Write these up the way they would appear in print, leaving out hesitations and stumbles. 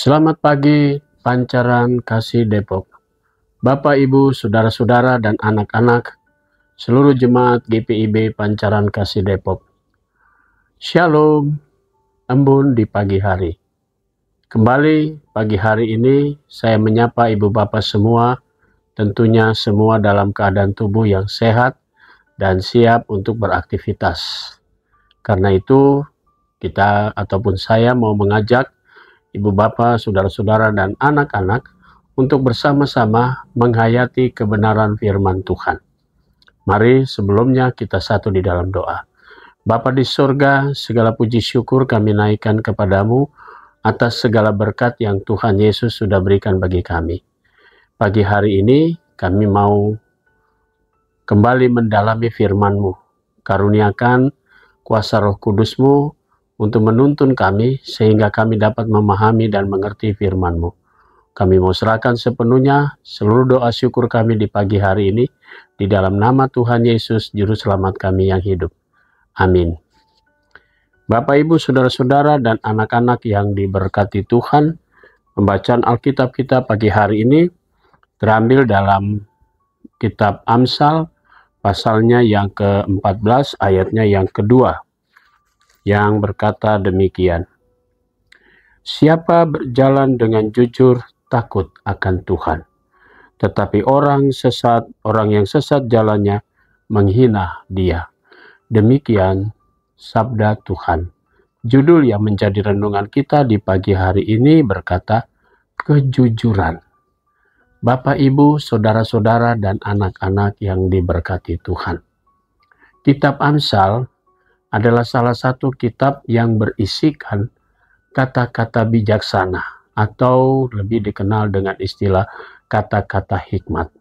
Selamat pagi, Pancaran Kasih Depok. Bapak, Ibu, Saudara-saudara, dan anak-anak, seluruh jemaat GPIB Pancaran Kasih Depok. Shalom, embun di pagi hari. Kembali pagi hari ini, saya menyapa Ibu Bapak semua, tentunya semua dalam keadaan tubuh yang sehat dan siap untuk beraktivitas. Karena itu, kita ataupun saya mau mengajak Ibu Bapak, Saudara-saudara, dan anak-anak untuk bersama-sama menghayati kebenaran firman Tuhan. Mari sebelumnya kita satu di dalam doa. Bapa di surga, segala puji syukur kami naikkan kepadamu atas segala berkat yang Tuhan Yesus sudah berikan bagi kami. Pagi hari ini kami mau kembali mendalami firman-Mu. Karuniakan kuasa Roh Kudus-Mu untuk menuntun kami sehingga kami dapat memahami dan mengerti firman-Mu. Kami mau serahkan sepenuhnya seluruh doa syukur kami di pagi hari ini di dalam nama Tuhan Yesus Juru Selamat kami yang hidup. Amin. Bapak, Ibu, Saudara-saudara, dan anak-anak yang diberkati Tuhan, pembacaan Alkitab kita pagi hari ini terambil dalam kitab Amsal pasalnya yang ke-14 ayatnya yang kedua, yang berkata demikian. Siapa berjalan dengan jujur takut akan Tuhan, tetapi orang yang sesat jalannya menghina Dia. Demikian sabda Tuhan. Judul yang menjadi renungan kita di pagi hari ini berkata kejujuran. Bapak, Ibu, Saudara-saudara, dan anak-anak yang diberkati Tuhan. Kitab Amsal adalah salah satu kitab yang berisikan kata-kata bijaksana atau lebih dikenal dengan istilah kata-kata hikmat.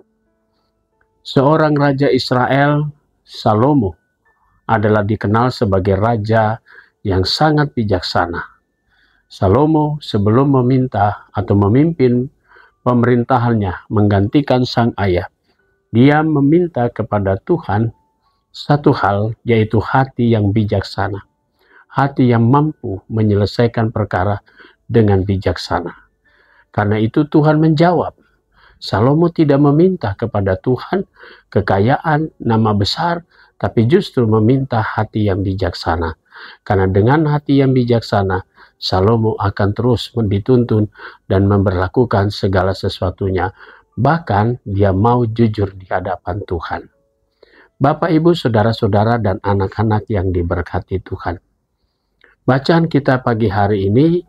Seorang raja Israel, Salomo, adalah dikenal sebagai raja yang sangat bijaksana. Salomo sebelum meminta atau memimpin pemerintahannya menggantikan sang ayah, dia meminta kepada Tuhan satu hal, yaitu hati yang bijaksana. Hati yang mampu menyelesaikan perkara dengan bijaksana. Karena itu Tuhan menjawab. Salomo tidak meminta kepada Tuhan kekayaan, nama besar, tapi justru meminta hati yang bijaksana. Karena dengan hati yang bijaksana, Salomo akan terus dituntun dan memberlakukan segala sesuatunya. Bahkan dia mau jujur di hadapan Tuhan. Bapak, Ibu, Saudara-saudara, dan anak-anak yang diberkati Tuhan. Bacaan kita pagi hari ini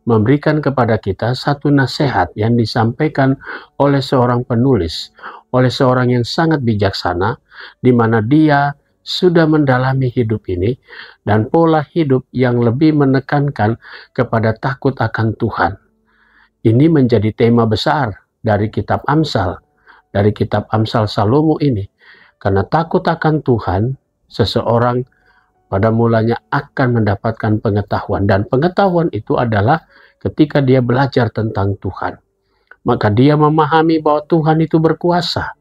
memberikan kepada kita satu nasihat yang disampaikan oleh seorang penulis, oleh seorang yang sangat bijaksana, di mana dia sudah mendalami hidup ini dan pola hidup yang lebih menekankan kepada takut akan Tuhan. Ini menjadi tema besar dari kitab Amsal, dari kitab Amsal Salomo ini. Karena takut akan Tuhan, seseorang pada mulanya akan mendapatkan pengetahuan. Dan pengetahuan itu adalah ketika dia belajar tentang Tuhan. Maka dia memahami bahwa Tuhan itu berkuasa.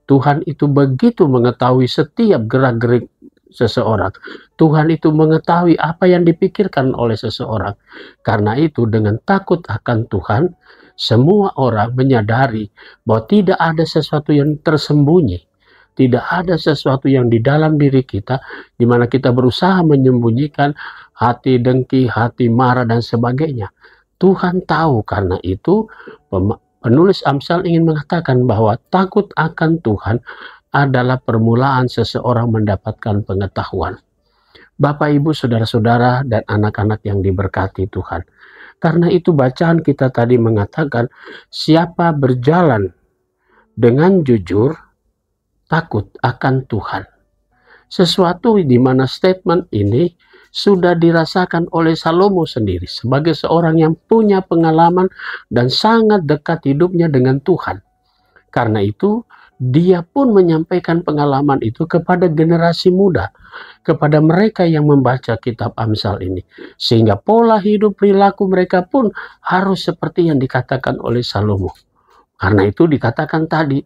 Tuhan itu begitu mengetahui setiap gerak-gerik seseorang. Tuhan itu mengetahui apa yang dipikirkan oleh seseorang. Karena itu dengan takut akan Tuhan, semua orang menyadari bahwa tidak ada sesuatu yang tersembunyi. Tidak ada sesuatu yang di dalam diri kita, di mana kita berusaha menyembunyikan hati dengki, hati marah, dan sebagainya. Tuhan tahu, karena itu penulis Amsal ingin mengatakan bahwa takut akan Tuhan adalah permulaan seseorang mendapatkan pengetahuan. Bapak, Ibu, Saudara-saudara, dan anak-anak yang diberkati Tuhan. Karena itu bacaan kita tadi mengatakan, siapa berjalan dengan jujur, takut akan Tuhan. Sesuatu di mana statement ini sudah dirasakan oleh Salomo sendiri sebagai seorang yang punya pengalaman dan sangat dekat hidupnya dengan Tuhan. Karena itu dia pun menyampaikan pengalaman itu kepada generasi muda, kepada mereka yang membaca kitab Amsal ini. Sehingga pola hidup perilaku mereka pun harus seperti yang dikatakan oleh Salomo. Karena itu dikatakan tadi,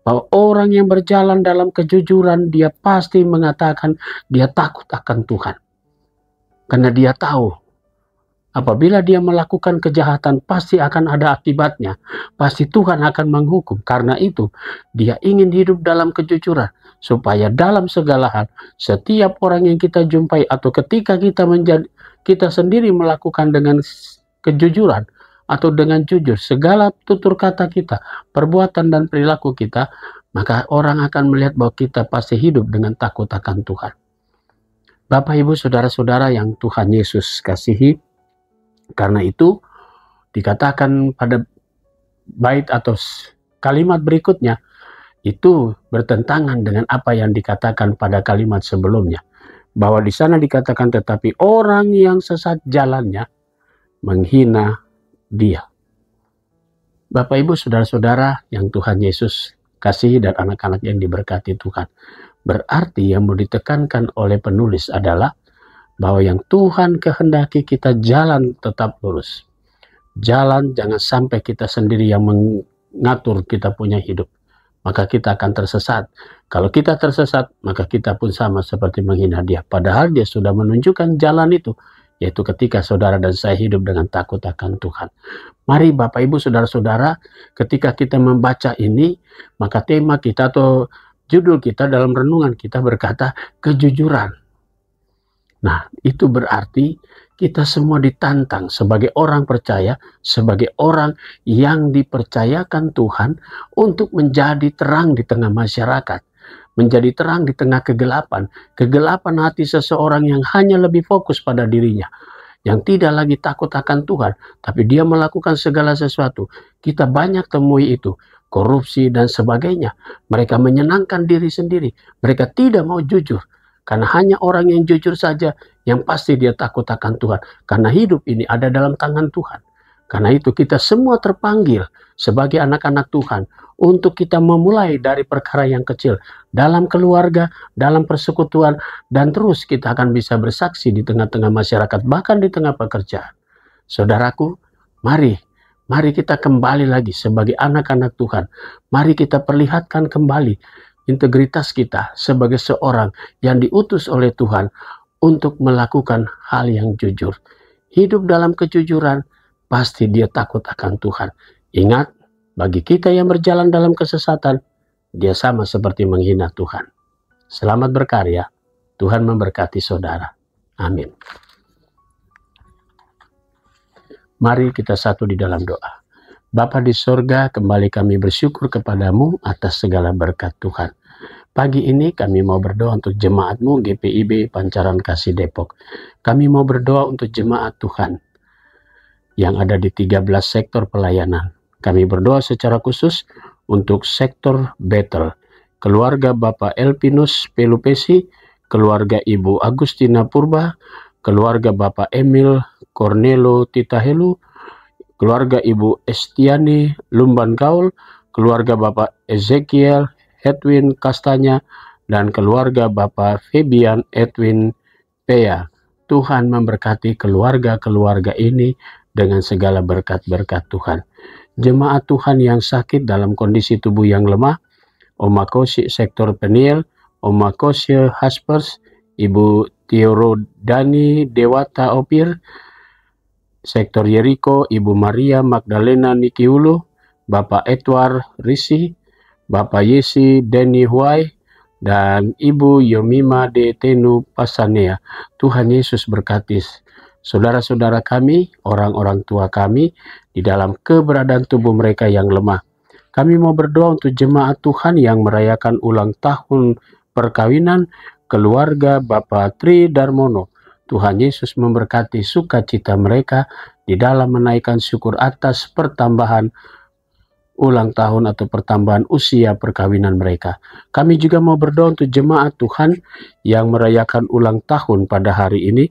bahwa orang yang berjalan dalam kejujuran, dia pasti mengatakan dia takut akan Tuhan. Karena dia tahu Apabila dia melakukan kejahatan, pasti akan ada akibatnya. Pasti Tuhan akan menghukum. Karena itu, dia ingin hidup dalam kejujuran. Supaya dalam segala hal, setiap orang yang kita jumpai atau ketika kita sendiri melakukan dengan kejujuran atau dengan jujur, segala tutur kata kita, perbuatan dan perilaku kita, maka orang akan melihat bahwa kita pasti hidup dengan takut akan Tuhan. Bapak, Ibu, Saudara-saudara yang Tuhan Yesus kasihi, karena itu dikatakan pada bait atau kalimat berikutnya itu bertentangan dengan apa yang dikatakan pada kalimat sebelumnya. Bahwa di sana dikatakan tetapi orang yang sesat jalannya menghina dia. Bapak, Ibu, Saudara-saudara yang Tuhan Yesus kasihi dan anak-anak yang diberkati Tuhan. Berarti yang mau ditekankan oleh penulis adalah bahwa yang Tuhan kehendaki kita jalan tetap lurus. Jalan jangan sampai kita sendiri yang mengatur kita punya hidup. Maka kita akan tersesat. Kalau kita tersesat, maka kita pun sama seperti menghina dia. Padahal dia sudah menunjukkan jalan itu. Yaitu ketika saudara dan saya hidup dengan takut akan Tuhan. Mari Bapak, Ibu, Saudara-saudara, ketika kita membaca ini, maka tema kita atau judul kita dalam renungan kita berkata kejujuran. Nah, itu berarti kita semua ditantang sebagai orang percaya, sebagai orang yang dipercayakan Tuhan untuk menjadi terang di tengah masyarakat, menjadi terang di tengah kegelapan, kegelapan hati seseorang yang hanya lebih fokus pada dirinya, yang tidak lagi takut akan Tuhan, tapi dia melakukan segala sesuatu. Kita banyak temui itu, korupsi dan sebagainya. Mereka menyenangkan diri sendiri, mereka tidak mau jujur. Karena hanya orang yang jujur saja yang pasti dia takut akan Tuhan. Karena hidup ini ada dalam tangan Tuhan. Karena itu kita semua terpanggil sebagai anak-anak Tuhan untuk kita memulai dari perkara yang kecil. Dalam keluarga, dalam persekutuan, dan terus kita akan bisa bersaksi di tengah-tengah masyarakat, bahkan di tengah pekerjaan. Saudaraku, mari kita kembali lagi sebagai anak-anak Tuhan. Mari kita perlihatkan kembali integritas kita sebagai seorang yang diutus oleh Tuhan untuk melakukan hal yang jujur. Hidup dalam kejujuran, pasti dia takut akan Tuhan. Ingat, bagi kita yang berjalan dalam kesesatan, dia sama seperti menghina Tuhan. Selamat berkarya, Tuhan memberkati saudara. Amin. Mari kita satu di dalam doa. Bapa di sorga, kembali kami bersyukur kepadamu atas segala berkat Tuhan. Pagi ini kami mau berdoa untuk jemaatmu GPIB Pancaran Kasih Depok. Kami mau berdoa untuk jemaat Tuhan yang ada di 13 sektor pelayanan. Kami berdoa secara khusus untuk sektor Bethel, keluarga Bapak Elpinus Pelupesi, keluarga Ibu Agustina Purba, keluarga Bapak Emil Cornelo Titahelu, keluarga Ibu Estiani Lumban Gaul, keluarga Bapak Ezekiel Edwin Kastanya, dan keluarga Bapak Fabian Edwin Pea. Tuhan memberkati keluarga-keluarga ini dengan segala berkat-berkat Tuhan. Jemaat Tuhan yang sakit dalam kondisi tubuh yang lemah, Omakosi Sektor Peniel, Omakosi Haspers, Ibu Theorodani Dewata Opir, Sektor Yeriko, Ibu Maria Magdalena Nikiulu, Bapak Edward Risi, Bapak Yesi Denny Huai, dan Ibu Yomima de Tenu Pasanea. Tuhan Yesus berkati saudara-saudara kami, orang-orang tua kami, di dalam keberadaan tubuh mereka yang lemah. Kami mau berdoa untuk jemaat Tuhan yang merayakan ulang tahun perkawinan keluarga Bapak Tri Darmono. Tuhan Yesus memberkati sukacita mereka di dalam menaikkan syukur atas pertambahan ulang tahun atau pertambahan usia perkawinan mereka. Kami juga mau berdoa untuk jemaat Tuhan yang merayakan ulang tahun pada hari ini.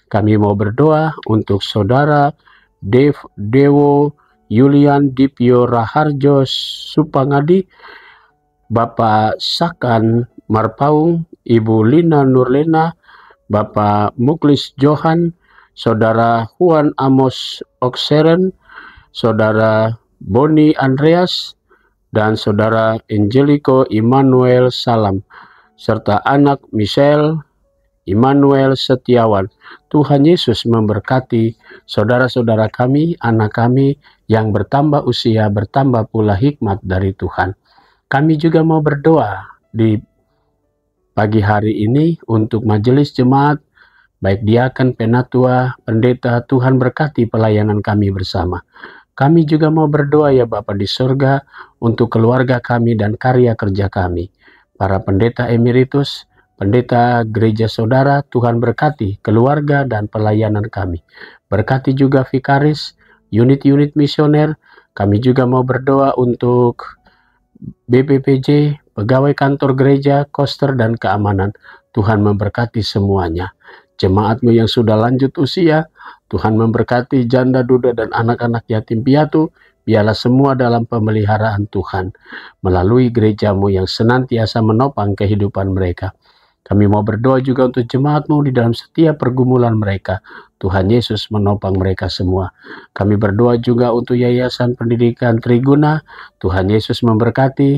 Kami mau berdoa untuk saudara Dewo Yulian Dipyo Raharjo Supangadi, Bapak Sakan Marpaung, Ibu Lina Nurlena, Bapak Muklis Johan, Saudara Juan Amos Okseren, Saudara Boni Andreas, dan Saudara Angelico Immanuel Salam, serta anak Michelle, Immanuel Setiawan. Tuhan Yesus memberkati saudara-saudara kami, anak kami yang bertambah usia, bertambah pula hikmat dari Tuhan. Kami juga mau berdoa di pagi hari ini untuk majelis jemaat, baik diaken, penatua, pendeta. Tuhan berkati pelayanan kami bersama. Kami juga mau berdoa ya Bapa di surga untuk keluarga kami dan karya kerja kami. Para pendeta emeritus, pendeta gereja saudara, Tuhan berkati keluarga dan pelayanan kami. Berkati juga vikaris, unit-unit misioner. Kami juga mau berdoa untuk BPPJ, pegawai kantor gereja, koster, dan keamanan. Tuhan memberkati semuanya. Jemaatmu yang sudah lanjut usia, Tuhan memberkati janda, duda, dan anak-anak yatim piatu. Biarlah semua dalam pemeliharaan Tuhan melalui gerejamu yang senantiasa menopang kehidupan mereka. Kami mau berdoa juga untuk jemaatmu di dalam setiap pergumulan mereka. Tuhan Yesus menopang mereka semua. Kami berdoa juga untuk Yayasan Pendidikan Triguna. Tuhan Yesus memberkati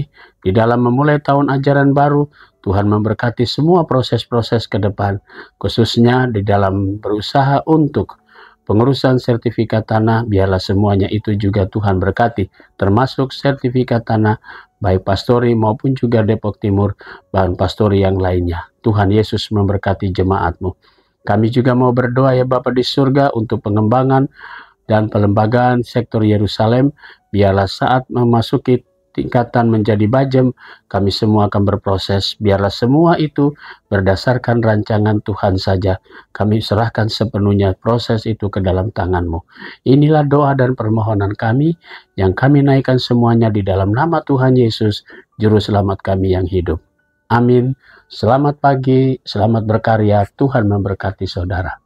di dalam memulai tahun ajaran baru. Tuhan memberkati semua proses-proses ke depan, khususnya di dalam berusaha untuk pengurusan sertifikat tanah. Biarlah semuanya itu juga Tuhan berkati, termasuk sertifikat tanah, baik pastori maupun juga Depok Timur, bahan pastori yang lainnya. Tuhan Yesus memberkati jemaatmu. Kami juga mau berdoa ya Bapa di surga untuk pengembangan dan pelembagaan sektor Yerusalem. Biarlah saat memasuki tingkatan menjadi bajem, kami semua akan berproses. Biarlah semua itu berdasarkan rancangan Tuhan saja. Kami serahkan sepenuhnya proses itu ke dalam tangan-Mu. Inilah doa dan permohonan kami yang kami naikkan semuanya di dalam nama Tuhan Yesus, Juru Selamat kami yang hidup. Amin. Selamat pagi, selamat berkarya. Tuhan memberkati saudara.